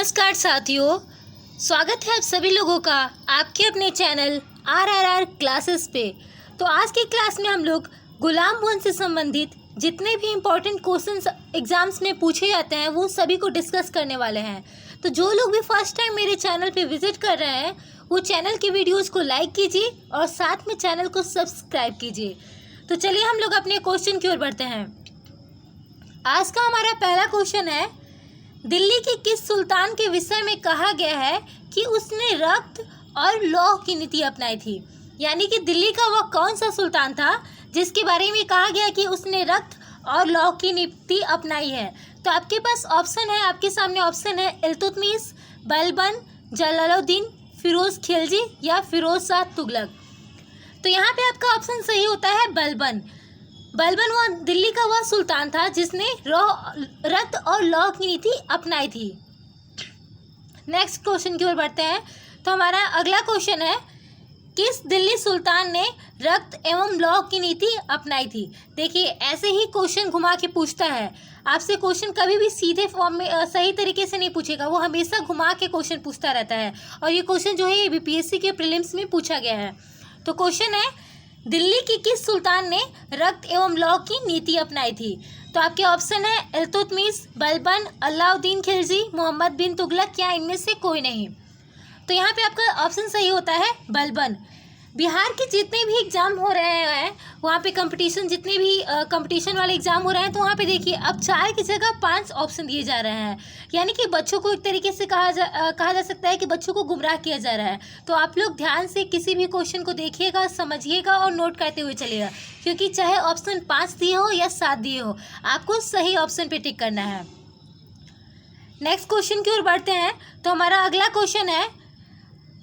नमस्कार साथियों, स्वागत है आप सभी लोगों का आपके अपने चैनल RRR क्लासेस पे। तो आज की क्लास में हम लोग गुलाम वन से संबंधित जितने भी इम्पोर्टेंट क्वेश्चंस एग्जाम्स में पूछे जाते हैं वो सभी को डिस्कस करने वाले हैं। तो जो लोग भी फर्स्ट टाइम मेरे चैनल पे विजिट कर रहे हैं वो चैनल की वीडियोज़ को लाइक कीजिए और साथ में चैनल को सब्सक्राइब कीजिए। तो चलिए हम लोग अपने क्वेश्चन की ओर बढ़ते हैं। आज का हमारा पहला क्वेश्चन है, दिल्ली के किस सुल्तान के विषय में कहा गया है कि उसने रक्त और लौह की नीति अपनाई थी। यानी कि दिल्ली का वह कौन सा सुल्तान था जिसके बारे में कहा गया कि उसने रक्त और लौह की नीति अपनाई है। तो आपके पास ऑप्शन है, आपके सामने ऑप्शन है इल्तुतमिश, बलबन, जलालुद्दीन, फिरोज खिलजी या फिरोज शाह तुगलक। तो यहाँ पे आपका ऑप्शन सही होता है बलबन। बलबन वह दिल्ली का वह सुल्तान था जिसने रक्त और लौह की नीति अपनाई थी। नेक्स्ट क्वेश्चन की ओर बढ़ते हैं। तो हमारा अगला क्वेश्चन है, किस दिल्ली सुल्तान ने रक्त एवं लौह की नीति अपनाई थी। देखिए ऐसे ही क्वेश्चन घुमा के पूछता है आपसे। क्वेश्चन कभी भी सीधे फॉर्म में सही तरीके से नहीं पूछेगा, वो हमेशा घुमा के क्वेश्चन पूछता रहता है। और ये क्वेश्चन जो है ये BPSC के प्रीलिम्स में पूछा गया है। तो क्वेश्चन है, दिल्ली की किस सुल्तान ने रक्त एवं लौह की नीति अपनाई थी। तो आपके ऑप्शन है इल्तुतमिश, बलबन, अलाउद्दीन खिलजी, मोहम्मद बिन तुगलक या इनमें से कोई नहीं। तो यहाँ पे आपका ऑप्शन सही होता है बलबन। बिहार के जितने भी एग्ज़ाम हो रहे हैं वहाँ पे कंपटीशन, जितने भी कंपटीशन वाले एग्ज़ाम हो रहे हैं, तो वहाँ पे देखिए अब 4 की जगह 5 ऑप्शन दिए जा रहे हैं। यानी कि बच्चों को एक तरीके से कहा जा सकता है कि बच्चों को गुमराह किया जा रहा है। तो आप लोग ध्यान से किसी भी क्वेश्चन को देखिएगा, समझिएगा और नोट करते हुए चलिएगा, क्योंकि चाहे ऑप्शन 5 दिए हो या 7 दिए हो, आपको सही ऑप्शन पर टिक करना है। नेक्स्ट क्वेश्चन की ओर बढ़ते हैं। तो हमारा अगला क्वेश्चन है,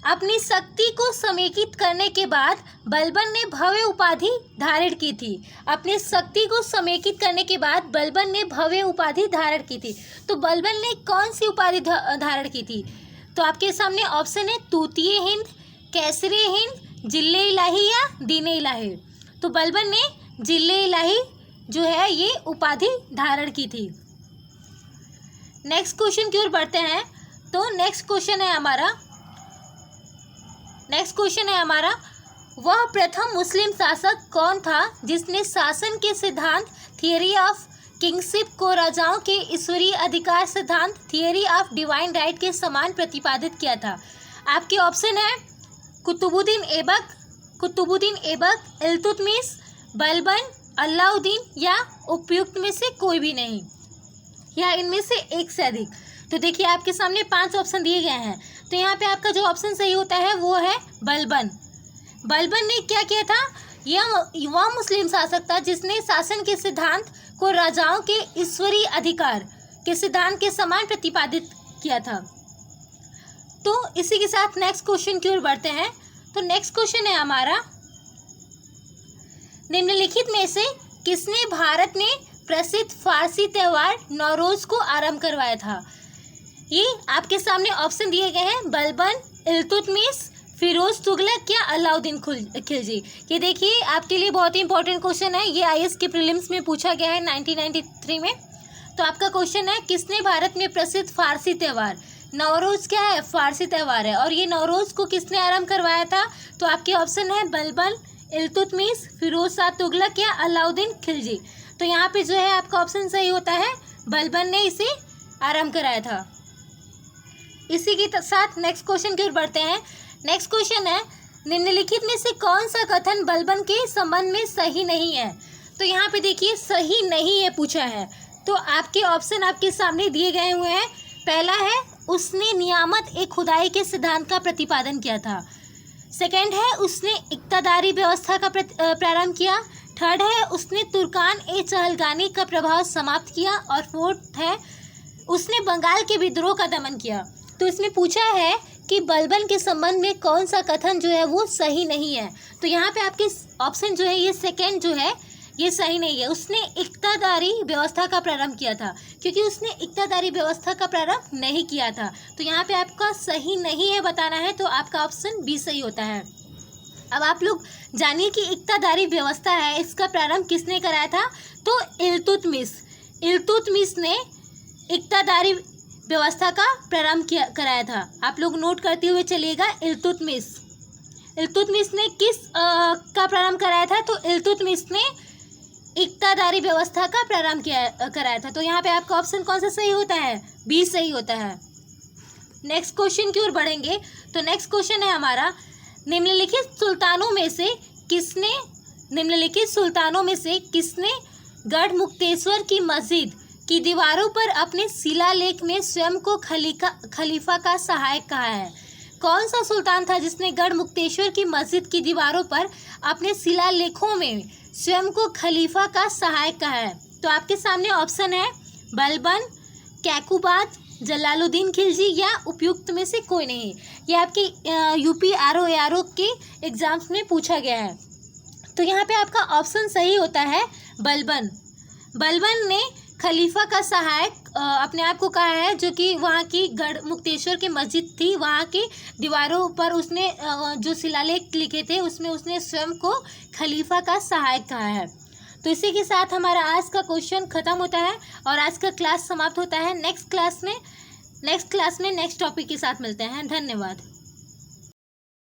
अपनी शक्ति को समेकित करने के बाद बलबन ने भव्य उपाधि धारण की थी। अपनी शक्ति को समेकित करने के बाद बलबन ने भव्य उपाधि धारण की थी। तो बलबन ने कौन सी उपाधि धारण की थी। तो आपके सामने ऑप्शन है तूतीय हिंद, कैसरे हिंद, जिले इलाही या दीने इलाही। तो बलबन ने जिले इलाही जो है ये उपाधि धारण की थी। नेक्स्ट क्वेश्चन की ओर बढ़ते हैं। तो नेक्स्ट क्वेश्चन है हमारा, वह प्रथम मुस्लिम शासक कौन था जिसने शासन के सिद्धांत थियरी ऑफ किंगशिप को राजाओं के ईश्वरीय अधिकार सिद्धांत थियरी ऑफ डिवाइन राइट के समान प्रतिपादित किया था। आपके ऑप्शन है कुतुबुद्दीन ऐबक, इल्तुतमिश, बलबन, अलाउद्दीन या उपयुक्त में से कोई भी नहीं या इनमें से एक से अधिक। तो देखिए आपके सामने 5 ऑप्शन दिए गए हैं। तो यहाँ पे आपका जो ऑप्शन सही होता है वो है बलबन। बलबन ने क्या किया था, वह मुस्लिम शासक था जिसने शासन के सिद्धांत को राजाओं के ईश्वरीय अधिकार के सिद्धांत के समान प्रतिपादित किया था। तो इसी के साथ नेक्स्ट क्वेश्चन की ओर बढ़ते हैं। तो नेक्स्ट क्वेश्चन है हमारा, निम्नलिखित में से किसने भारत में प्रसिद्ध फारसी त्यौहार नौरोज को आरंभ करवाया था। ये आपके सामने ऑप्शन दिए गए हैं बलबन, इल्तुतमिश, फिरोज तुगलक या अलाउद्दीन खिलजी। ये देखिए आपके लिए बहुत ही इंपॉर्टेंट क्वेश्चन है, ये IAS के प्रीलिम्स में पूछा गया है 1993 में। तो आपका क्वेश्चन है, किसने भारत में प्रसिद्ध फारसी त्यौहार नौरोज क्या है, फारसी त्यौहार है, और ये नौरोज को किसने आरंभ करवाया था। तो आपके ऑप्शन है बलबन, इल्तुतमिश, फिरोज शाह तुगलक या अलाउद्दीन खिलजी। तो यहाँ पे जो है आपका ऑप्शन सही होता है बलबन ने इसे आरंभ कराया था। इसी के साथ नेक्स्ट क्वेश्चन की ओर बढ़ते हैं। नेक्स्ट क्वेश्चन है, निम्नलिखित में से कौन सा कथन बलबन के संबंध में सही नहीं है। तो यहाँ पे देखिए सही नहीं है पूछा है। तो आपके ऑप्शन आपके सामने दिए गए हुए हैं। पहला है, उसने नियामत ए खुदाई के सिद्धांत का प्रतिपादन किया था। सेकंड है, उसने इक्तादारी व्यवस्था का प्रारंभ किया। थर्ड है, उसने तुर्कान ए चहलगानी का प्रभाव समाप्त किया। और फोर्थ है, उसने बंगाल के विद्रोह का दमन किया। तो इसमें पूछा है कि बलबन के संबंध में कौन सा कथन जो है वो सही नहीं है। तो यहाँ पे आपके ऑप्शन जो है ये सेकंड जो है ये सही नहीं है। उसने इक्तादारी व्यवस्था का प्रारंभ किया था, क्योंकि उसने इक्तादारी व्यवस्था का प्रारंभ नहीं किया था। तो यहाँ पे आपका सही नहीं है बताना है, तो आपका ऑप्शन बी सही होता है। अब आप लोग जानिए कि इक्तादारी व्यवस्था है इसका प्रारंभ किसने कराया था। तो इल्तुतमिश ने इक्तादारी व्यवस्था का प्रारंभ कराया था? आप लोग नोट करते हुए चलिएगा। इल्तुतमिश ने किस का प्रारंभ कराया था? तो इल्तुतमिश ने इक्तादारी व्यवस्था का प्रारंभ कराया था। तो यहाँ पे आपका ऑप्शन कौन सा सही होता है? बी सही होता है। नेक्स्ट क्वेश्चन की ओर बढ़ेंगे। तो नेक्स्ट क्वेश्चन है हमारा, निम्नलिखित सुल्तानों में से किसने गढ़मुक्तेश्वर की मस्जिद की दीवारों पर अपने शिलालेख में स्वयं को खलीफा का सहायक कहा है? कौन सा सुल्तान था जिसने गढ़मुक्तेश्वर की मस्जिद की दीवारों पर अपने शिलालेखों में स्वयं को खलीफा का सहायक कहा है? तो आपके सामने ऑप्शन है बलबन, कैकुबाद, जलालुद्दीन खिलजी या उपयुक्त में से कोई नहीं। ये आपके यूपी आरओ के एग्जाम्स में पूछा गया है। तो यहाँ पे आपका ऑप्शन सही होता है बलबन। बलबन ने खलीफा का सहायक अपने आप को कहा है, जो कि वहाँ की गढ़मुक्तेश्वर की मस्जिद थी, वहाँ की दीवारों पर उसने जो शिलालेख लिखे थे उसमें उसने स्वयं को खलीफा का सहायक कहा है। तो इसी के साथ हमारा आज का क्वेश्चन खत्म होता है और आज का क्लास समाप्त होता है। नेक्स्ट क्लास में नेक्स्ट टॉपिक के साथ मिलते हैं। धन्यवाद।